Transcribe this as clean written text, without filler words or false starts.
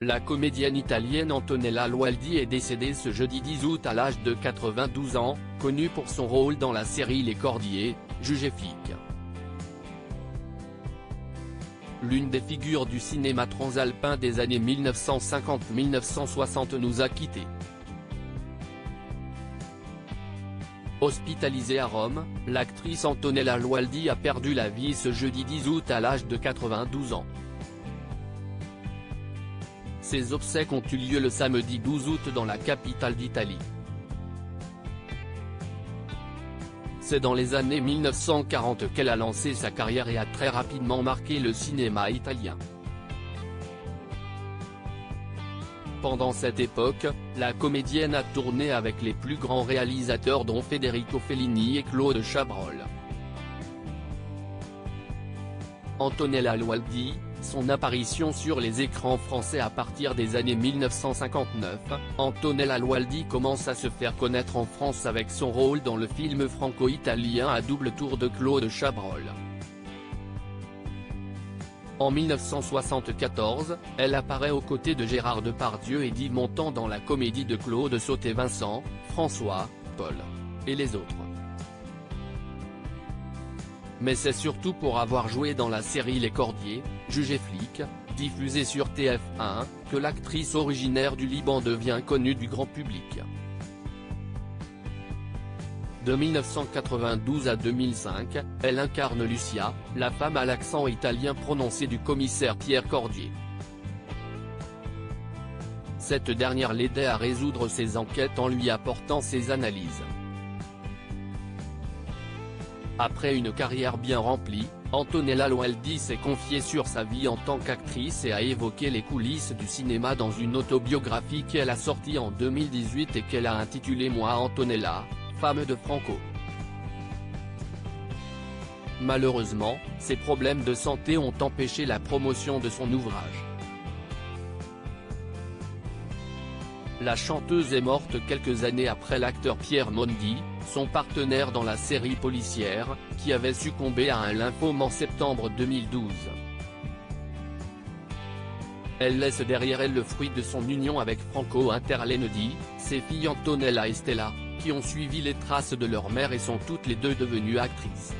La comédienne italienne Antonella Loaldi est décédée ce jeudi 10 août à l'âge de 92 ans, connue pour son rôle dans la série Les Cordiers, jugée flic. L'une des figures du cinéma transalpin des années 1950-1960 nous a quittés. Hospitalisée à Rome, l'actrice Antonella Loaldi a perdu la vie ce jeudi 10 août à l'âge de 92 ans. Ses obsèques ont eu lieu le samedi 12 août dans la capitale d'Italie. C'est dans les années 1940 qu'elle a lancé sa carrière et a très rapidement marqué le cinéma italien. Pendant cette époque, la comédienne a tourné avec les plus grands réalisateurs dont Federico Fellini et Claude Chabrol. Antonella Loaldi, son apparition sur les écrans français à partir des années 1959, Antonella Loaldi commence à se faire connaître en France avec son rôle dans le film franco-italien à double tour de Claude Chabrol. En 1974, elle apparaît aux côtés de Gérard Depardieu et d'Yves Montand dans la comédie de Claude Sauté-Vincent, François, Paul et les autres. Mais c'est surtout pour avoir joué dans la série Les Cordiers, jugée flic, diffusée sur TF1, que l'actrice originaire du Liban devient connue du grand public. De 1992 à 2005, elle incarne Lucia, la femme à l'accent italien prononcé du commissaire Pierre Cordier. Cette dernière l'aidait à résoudre ses enquêtes en lui apportant ses analyses. Après une carrière bien remplie, Antonella Loaldi s'est confiée sur sa vie en tant qu'actrice et a évoqué les coulisses du cinéma dans une autobiographie qu'elle a sortie en 2018 et qu'elle a intitulée Moi Antonella, femme de Franco. Malheureusement, ses problèmes de santé ont empêché la promotion de son ouvrage. La chanteuse est morte quelques années après l'acteur Pierre Mondi, son partenaire dans la série policière, qui avait succombé à un lymphome en septembre 2012. Elle laisse derrière elle le fruit de son union avec Franco Interlenedi, ses filles Antonella et Stella, qui ont suivi les traces de leur mère et sont toutes les deux devenues actrices.